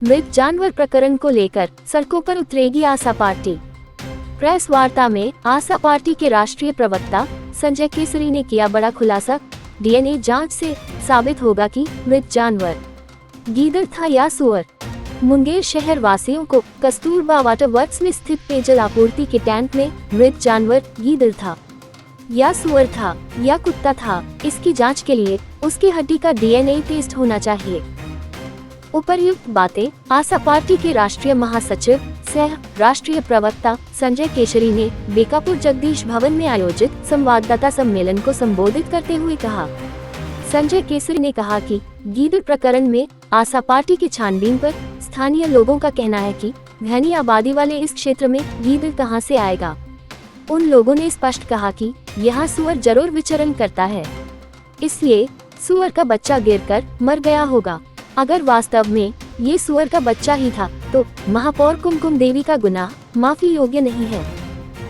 मृत जानवर प्रकरण को लेकर सड़कों पर उतरेगी आशा पार्टी। प्रेस वार्ता में आशा पार्टी के राष्ट्रीय प्रवक्ता संजय केसरी ने किया बड़ा खुलासा। डीएनए जांच से साबित होगा कि मृत जानवर गीदड़ था या सुअर। मुंगेर शहर वासियों को कस्तूरबा वाटर वर्क्स में स्थित पेयजल आपूर्ति के टैंक में मृत जानवर गीदड़ था या सुअर था या कुत्ता था, इसकी जांच के लिए उसकी हड्डी का डीएनए टेस्ट होना चाहिए। उपर्युक्त बातें आशा पार्टी के राष्ट्रीय महासचिव सह राष्ट्रीय प्रवक्ता संजय केसरी ने बेकापुर जगदीश भवन में आयोजित संवाददाता सम्मेलन को संबोधित करते हुए कहा। संजय केसरी ने कहा कि गीदड़ प्रकरण में आशा पार्टी की छानबीन पर स्थानीय लोगों का कहना है कि घनी आबादी वाले इस क्षेत्र में गीदड़ कहां से आएगा। उन लोगों ने स्पष्ट कहा कि यहाँ सुअर जरूर विचरण करता है, इसलिए सुअर का बच्चा गिरकर मर गया होगा। अगर वास्तव में ये सुअर का बच्चा ही था तो महापौर कुमकुम देवी का गुनाह माफी योग्य नहीं है।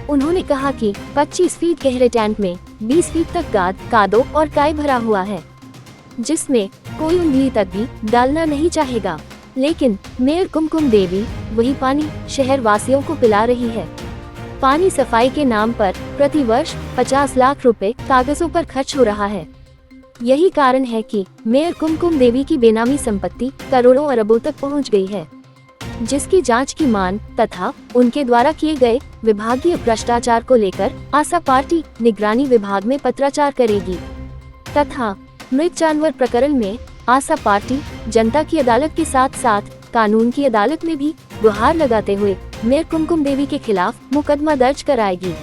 उन्होंने कहा कि 25 फीट गहरे टैंक में 20 फीट तक गाद, कादो और काई भरा हुआ है, जिसमें कोई उंगली तक भी डालना नहीं चाहेगा। लेकिन मेयर कुमकुम देवी वही पानी शहर वासियों को पिला रही है। पानी सफाई के नाम पर प्रति वर्ष 50 लाख रुपए कागजों पर खर्च हो रहा है। यही कारण है कि मेयर कुमकुम देवी की बेनामी संपत्ति करोड़ों अरबों तक पहुंच गई है, जिसकी जांच की मांग तथा उनके द्वारा किए गए विभागीय भ्रष्टाचार को लेकर आशा पार्टी निगरानी विभाग में पत्राचार करेगी तथा मृत जानवर प्रकरण में आशा पार्टी जनता की अदालत के साथ साथ कानून की अदालत में भी गुहार लगाते हुए मेयर कुमकुम देवी के खिलाफ मुकदमा दर्ज कराएगी।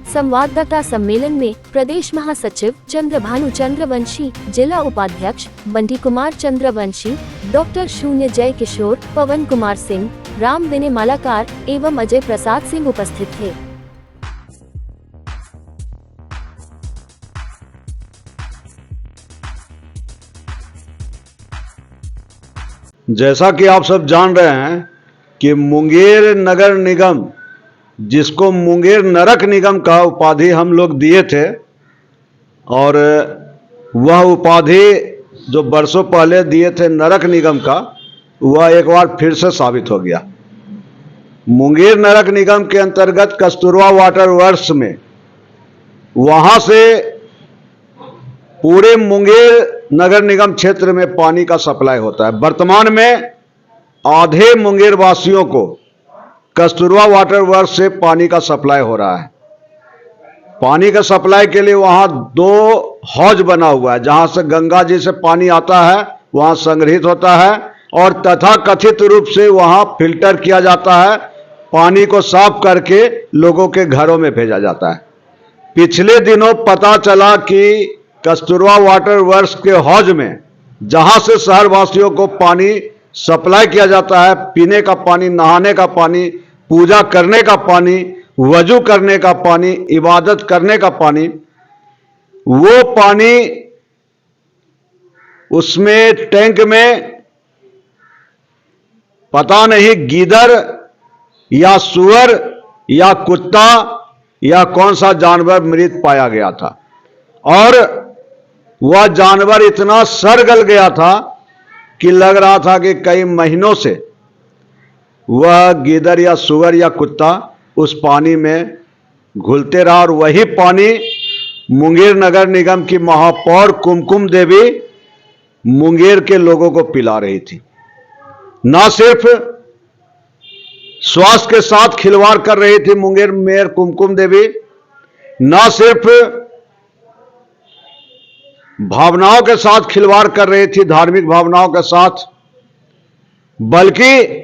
संवाददाता सम्मेलन में प्रदेश महासचिव चंद्रभानु चंद्रवंशी, जिला उपाध्यक्ष बंटी कुमार चंद्रवंशी, डॉक्टर शून्य जय किशोर, पवन कुमार सिंह, राम विनय मालाकार एवं अजय प्रसाद सिंह उपस्थित थे। जैसा कि आप सब जान रहे हैं कि मुंगेर नगर निगम, जिसको मुंगेर नरक निगम का उपाधि हम लोग दिए थे, और वह उपाधि जो बरसों पहले दिए थे नरक निगम का, वह एक बार फिर से साबित हो गया। मुंगेर नरक निगम के अंतर्गत कस्तूरबा वाटर वर्क्स में, वहां से पूरे मुंगेर नगर निगम क्षेत्र में पानी का सप्लाई होता है। वर्तमान में आधे मुंगेर वासियों को कस्तूरबा वाटर वर्क्स से पानी का सप्लाई हो रहा है। पानी का सप्लाई के लिए वहां 2 हौज बना हुआ है, जहां से गंगा जी से पानी आता है, वहां संग्रहित होता है और तथा कथित रूप से वहां फिल्टर किया जाता है। पानी को साफ करके लोगों के घरों में भेजा जाता है। पिछले दिनों पता चला कि कस्तूरबा वाटर वर्क्स के हौज में, जहां से शहर वासियों को पानी सप्लाई किया जाता है, पीने का पानी, नहाने का पानी, पूजा करने का पानी, वजू करने का पानी, इबादत करने का पानी, वो पानी उसमें टैंक में पता नहीं गीदड़ या सुअर या कुत्ता या कौन सा जानवर मृत पाया गया था, और वह जानवर इतना सड़ गया था कि लग रहा था कि कई महीनों से वह गीदड़ या सुअर या कुत्ता उस पानी में घुलते रहा। और वही पानी मुंगेर नगर निगम की महापौर कुमकुम देवी मुंगेर के लोगों को पिला रही थी। न सिर्फ स्वास्थ्य के साथ खिलवाड़ कर रही थी मुंगेर मेयर कुमकुम देवी, न सिर्फ भावनाओं के साथ खिलवाड़ कर रही थी, धार्मिक भावनाओं के साथ, बल्कि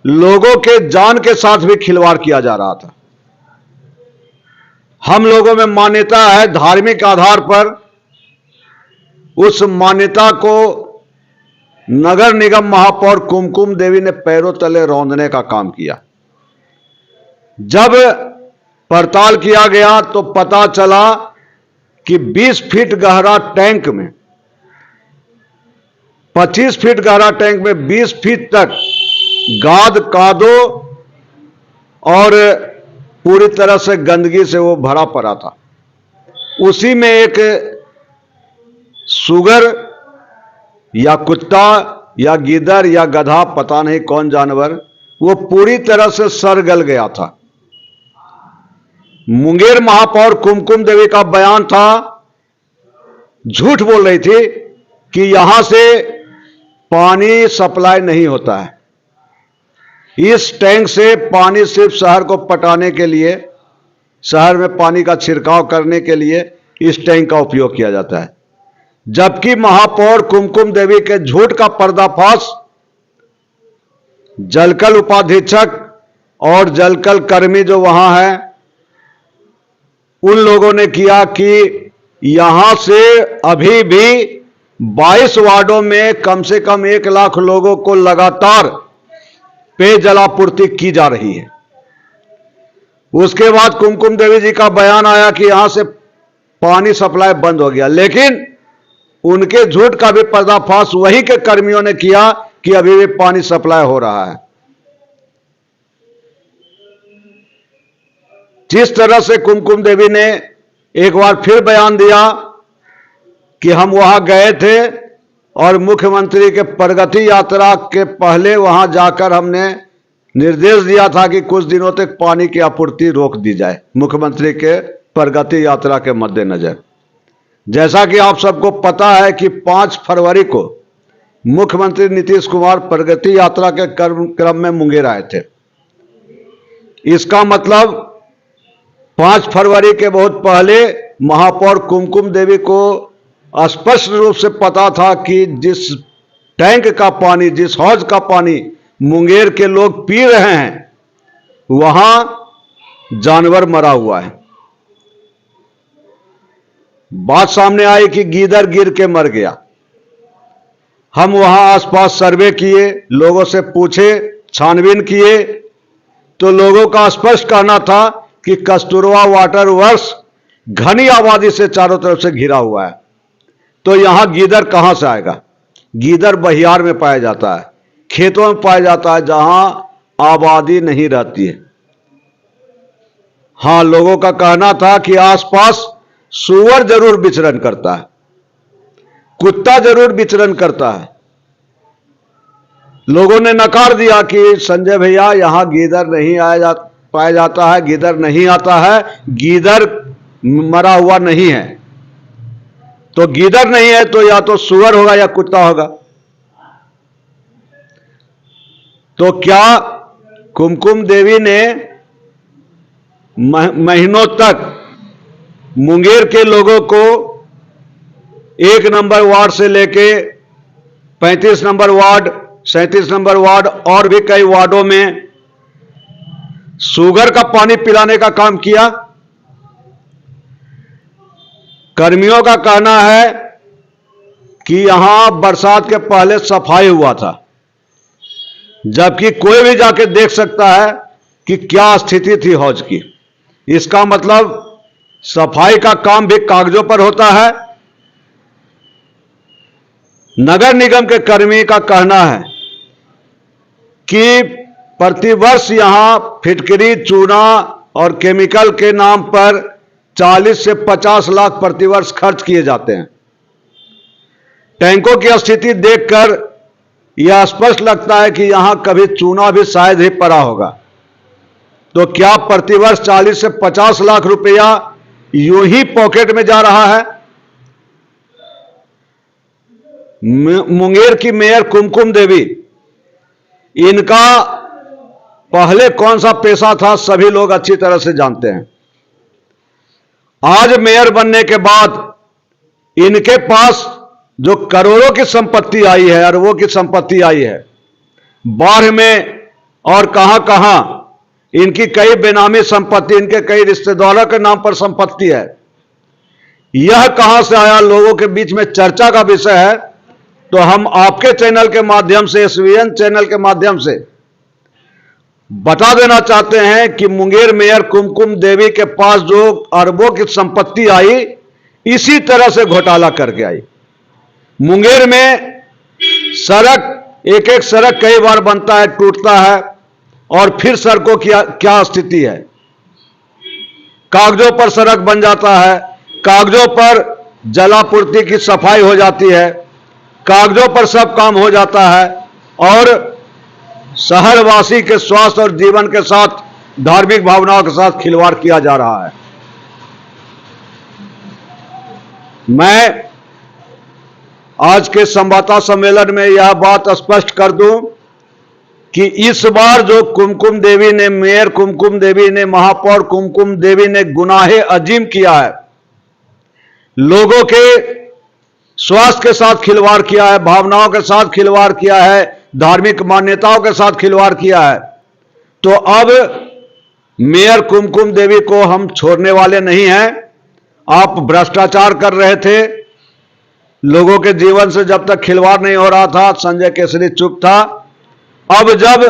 लोगों के जान के साथ भी खिलवाड़ किया जा रहा था। हम लोगों में मान्यता है, धार्मिक आधार पर उस मान्यता को नगर निगम महापौर कुमकुम देवी ने पैरों तले रौंदने का काम किया। जब पड़ताल किया गया तो पता चला कि 20 फीट गहरा टैंक में, 25 फीट गहरा टैंक में 20 फीट तक गाद, कादो और पूरी तरह से गंदगी से वो भरा पड़ा था। उसी में एक सुगर या कुत्ता या गीदड़ या गधा, पता नहीं कौन जानवर, वो पूरी तरह से सड़ गल गया था। मुंगेर महापौर कुमकुम देवी का बयान था, झूठ बोल रही थी कि यहां से पानी सप्लाई नहीं होता है। इस टैंक से पानी सिर्फ शहर को पटाने के लिए, शहर में पानी का छिड़काव करने के लिए इस टैंक का उपयोग किया जाता है। जबकि महापौर कुमकुम देवी के झूठ का पर्दाफाश जलकल उपाधीक्षक और जलकल कर्मी जो वहां हैं उन लोगों ने किया कि यहां से अभी भी 22 वार्डों में कम से कम 1 लाख लोगों को लगातार पेयजल आपूर्ति की जा रही है। उसके बाद कुमकुम देवी जी का बयान आया कि यहां से पानी सप्लाई बंद हो गया, लेकिन उनके झूठ का भी पर्दाफाश वही के कर्मियों ने किया कि अभी भी पानी सप्लाई हो रहा है। जिस तरह से कुमकुम देवी ने एक बार फिर बयान दिया कि हम वहां गए थे और मुख्यमंत्री के प्रगति यात्रा के पहले वहां जाकर हमने निर्देश दिया था कि कुछ दिनों तक पानी की आपूर्ति रोक दी जाए, मुख्यमंत्री के प्रगति यात्रा के मद्देनजर। जैसा कि आप सबको पता है कि 5 फरवरी को मुख्यमंत्री नीतीश कुमार प्रगति यात्रा के क्रम में मुंगेर आए थे। इसका मतलब 5 फरवरी के बहुत पहले महापौर कुमकुम देवी को स्पष्ट रूप से पता था कि जिस टैंक का पानी, जिस हौज का पानी मुंगेर के लोग पी रहे हैं, वहां जानवर मरा हुआ है। बात सामने आई कि गीदड़ गिर के मर गया। हम वहां आसपास सर्वे किए, लोगों से पूछे, छानबीन किए, तो लोगों का स्पष्ट कहना था कि कस्तूरबा वाटर वर्क्स घनी आबादी से चारों तरफ से घिरा हुआ है, तो यहां गीदड़ कहां से आएगा? गीदड़ बहियार में पाया जाता है, खेतों में पाया जाता है जहां आबादी नहीं रहती है। हां, लोगों का कहना था कि आसपास सूअर जरूर विचरण करता है, कुत्ता जरूर विचरण करता है। लोगों ने नकार दिया कि संजय भैया यहां गीदड़ नहीं पाया जाता है, गीदड़ नहीं आता है, गीदड़ मरा हुआ नहीं है। तो गीदड़ नहीं है तो या तो सूअर होगा या कुत्ता होगा। तो क्या कुमकुम देवी ने महीनों तक मुंगेर के लोगों को 1 नंबर वार्ड से लेके 35 नंबर वार्ड, 37 नंबर वार्ड और भी कई वार्डों में शुगर का पानी पिलाने का काम किया? कर्मियों का कहना है कि यहां बरसात के पहले सफाई हुआ था, जबकि कोई भी जाके देख सकता है कि क्या स्थिति थी हौज की। इसका मतलब सफाई का काम भी कागजों पर होता है। नगर निगम के कर्मी का कहना है कि प्रतिवर्ष यहां फिटकरी, चूना और केमिकल के नाम पर 40 से 50 लाख प्रतिवर्ष खर्च किए जाते हैं। टैंकों की स्थिति देखकर यह स्पष्ट लगता है कि यहां कभी चूना भी शायद ही पड़ा होगा। तो क्या प्रतिवर्ष 40 से 50 लाख रुपया यूं ही पॉकेट में जा रहा है? मुंगेर की मेयर कुमकुम देवी, इनका पहले कौन सा पेशा था सभी लोग अच्छी तरह से जानते हैं। आज मेयर बनने के बाद इनके पास जो करोड़ों की संपत्ति आई है, अरबों की संपत्ति आई है, बाढ़ में और कहां कहां इनकी कई बेनामी संपत्ति, इनके कई रिश्तेदारों के नाम पर संपत्ति है। यह कहां से आया, लोगों के बीच में चर्चा का विषय है। तो हम आपके चैनल के माध्यम से, SVN चैनल के माध्यम से बता देना चाहते हैं कि मुंगेर मेयर कुमकुम देवी के पास जो अरबों की संपत्ति आई, इसी तरह से घोटाला करके आई। मुंगेर में सड़क, एक एक सड़क कई बार बनता है, टूटता है, और फिर सड़कों की क्या स्थिति है। कागजों पर सड़क बन जाता है, कागजों पर जलापूर्ति की सफाई हो जाती है, कागजों पर सब काम हो जाता है और शहरवासी के स्वास्थ्य और जीवन के साथ धार्मिक भावनाओं के साथ खिलवाड़ किया जा रहा है। मैं आज के संवाददाता सम्मेलन में यह बात स्पष्ट कर दूं कि इस बार जो कुमकुम देवी ने, मेयर कुमकुम देवी ने, महापौर कुमकुम देवी ने गुनाहे अजीम किया है, लोगों के स्वास्थ्य के साथ खिलवाड़ किया है, भावनाओं के साथ खिलवाड़ किया है, धार्मिक मान्यताओं के साथ खिलवाड़ किया है, तो अब मेयर कुमकुम देवी को हम छोड़ने वाले नहीं हैं। आप भ्रष्टाचार कर रहे थे, लोगों के जीवन से जब तक खिलवाड़ नहीं हो रहा था, संजय केसरी चुप था। अब जब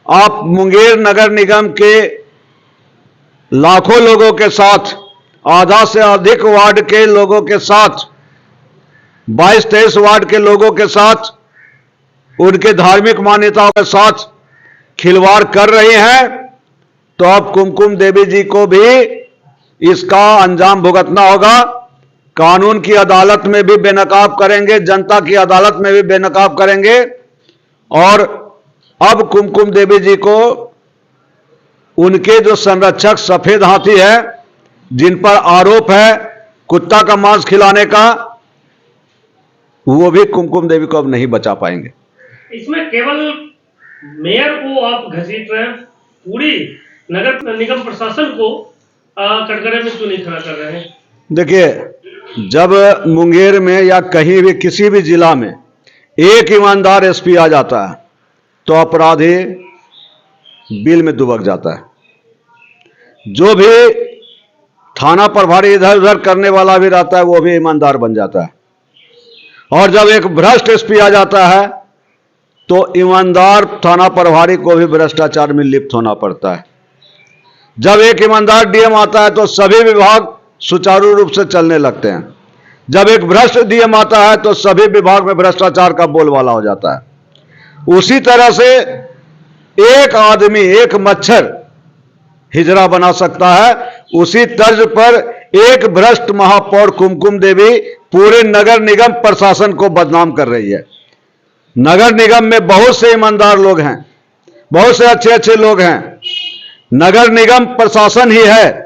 आप मुंगेर नगर निगम के लाखों लोगों के साथ, आधा से अधिक वार्ड के लोगों के साथ, 22-23 वार्ड के लोगों के साथ, उनके धार्मिक मान्यताओं के साथ खिलवाड़ कर रहे हैं, तो अब कुमकुम देवी जी को भी इसका अंजाम भुगतना होगा। कानून की अदालत में भी बेनकाब करेंगे, जनता की अदालत में भी बेनकाब करेंगे। और अब कुमकुम देवी जी को उनके जो संरक्षक सफेद हाथी है, जिन पर आरोप है कुत्ता का मांस खिलाने का, वो भी कुमकुम देवी को अब नहीं बचा पाएंगे। इसमें केवल मेयर को आप घसीट रहे हैं, पूरी नगर निगम प्रशासन को कटघरे में क्यों नहीं खड़ा कर रहे हैं? देखिए, जब मुंगेर में या कहीं भी किसी भी जिला में एक ईमानदार एसपी आ जाता है तो अपराधी बिल में दुबक जाता है। जो भी थाना प्रभारी इधर उधर करने वाला भी रहता है वो भी ईमानदार बन जाता है। और जब एक भ्रष्ट एसपी आ जाता है तो ईमानदार थाना प्रभारी को भी भ्रष्टाचार में लिप्त होना पड़ता है। जब एक ईमानदार डीएम आता है तो सभी विभाग सुचारू रूप से चलने लगते हैं। जब एक भ्रष्ट डीएम आता है तो सभी विभाग में भ्रष्टाचार का बोलबाला हो जाता है। उसी तरह से एक आदमी, एक मच्छर हिजड़ा बना सकता है। उसी तर्ज पर एक भ्रष्ट महापौर कुमकुम देवी पूरे नगर निगम प्रशासन को बदनाम कर रही है। नगर निगम में बहुत से ईमानदार लोग हैं, बहुत से अच्छे अच्छे लोग हैं। नगर निगम प्रशासन ही है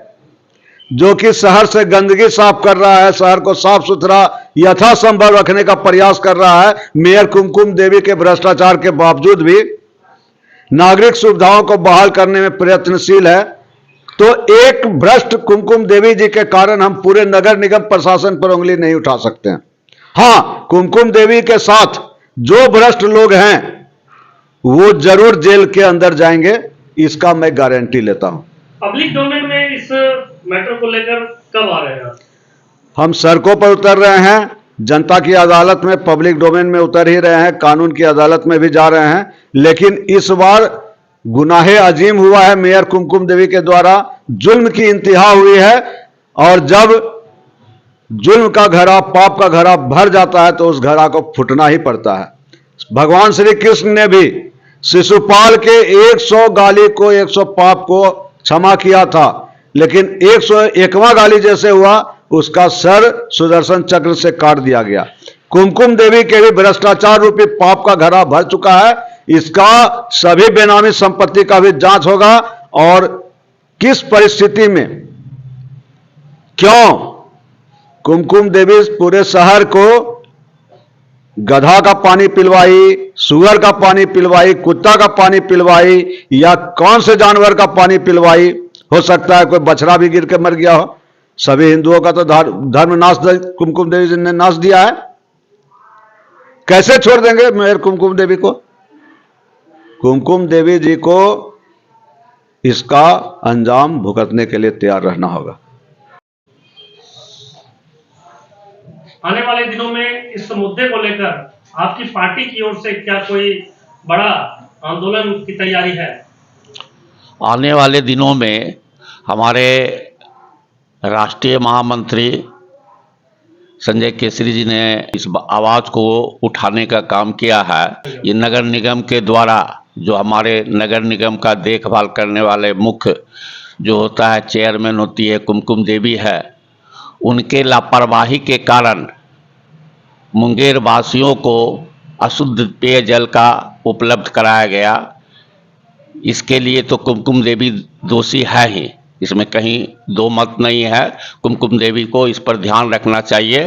जो कि शहर से गंदगी साफ कर रहा है, शहर को साफ सुथरा यथासंभव रखने का प्रयास कर रहा है। मेयर कुमकुम देवी के भ्रष्टाचार के बावजूद भी नागरिक सुविधाओं को बहाल करने में प्रयत्नशील है। तो एक भ्रष्ट कुमकुम देवी जी के कारण हम पूरे नगर निगम प्रशासन पर उंगली नहीं उठा सकते हैं। हां, कुमकुम देवी के साथ जो भ्रष्ट लोग हैं वो जरूर जेल के अंदर जाएंगे, इसका मैं गारंटी लेता हूं। पब्लिक डोमेन में इस मैटर को लेकर कब आ रहे हैं? हम सड़कों पर उतर रहे हैं, जनता की अदालत में, पब्लिक डोमेन में उतर ही रहे हैं, कानून की अदालत में भी जा रहे हैं। लेकिन इस बार गुनाहे अजीम हुआ है, मेयर कुमकुम देवी के द्वारा जुल्म की इंतहा हुई है। और जब जुल्म का घड़ा, पाप का घड़ा भर जाता है तो उस घड़ा को फूटना ही पड़ता है। भगवान श्री कृष्ण ने भी शिशुपाल के 100 गाली को, 100 पाप को क्षमा किया था, लेकिन 101वां गाली जैसे हुआ उसका सर सुदर्शन चक्र से काट दिया गया। कुमकुम देवी के भी भ्रष्टाचार रूपी पाप का घड़ा भर चुका है। इसका सभी बेनामी संपत्ति का भी जांच होगा और किस परिस्थिति में, क्यों कुमकुम देवी पूरे शहर को गधा का पानी पिलवाई, सुअर का पानी पिलवाई, कुत्ता का पानी पिलवाई, या कौन से जानवर का पानी पिलवाई। हो सकता है कोई बछड़ा भी गिर के मर गया हो। सभी हिंदुओं का तो धर्म नाश कुमकुम देवी जी ने नाश दिया है। कैसे छोड़ देंगे मेयर कुमकुम देवी को? कुमकुम देवी जी को इसका अंजाम भुगतने के लिए तैयार रहना होगा। आने वाले दिनों में इस मुद्दे को लेकर आपकी पार्टी की ओर से क्या कोई बड़ा आंदोलन की तैयारी है? आने वाले दिनों में हमारे राष्ट्रीय महामंत्री संजय केसरी जी ने इस आवाज़ को उठाने का काम किया है। ये नगर निगम के द्वारा जो हमारे नगर निगम का देखभाल करने वाले मुख्य जो होता है, चेयरमैन होती है कुमकुम देवी है, उनके लापरवाही के कारण मुंगेर वासियों को अशुद्ध पेयजल का उपलब्ध कराया गया, इसके लिए तो कुमकुम देवी दोषी है ही, इसमें कहीं दो मत नहीं है। कुमकुम देवी को इस पर ध्यान रखना चाहिए।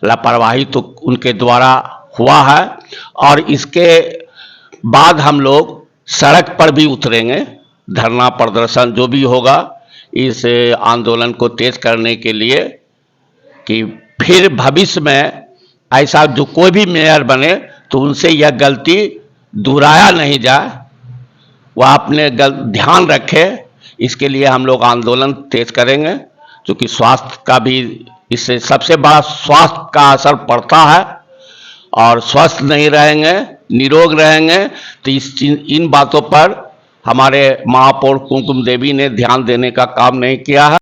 लापरवाही तो उनके द्वारा हुआ है और इसके बाद हम लोग सड़क पर भी उतरेंगे, धरना प्रदर्शन जो भी होगा इस आंदोलन को तेज करने के लिए, कि फिर भविष्य में ऐसा जो कोई भी मेयर बने तो उनसे यह गलती दोहराया नहीं जाए, वह अपने ध्यान रखे। इसके लिए हम लोग आंदोलन तेज करेंगे, क्योंकि स्वास्थ्य का भी इससे सबसे बड़ा स्वास्थ्य का असर पड़ता है, और स्वस्थ नहीं रहेंगे, निरोग रहेंगे तो इन बातों पर हमारे महापौर कुमकुम देवी ने ध्यान देने का काम नहीं किया है।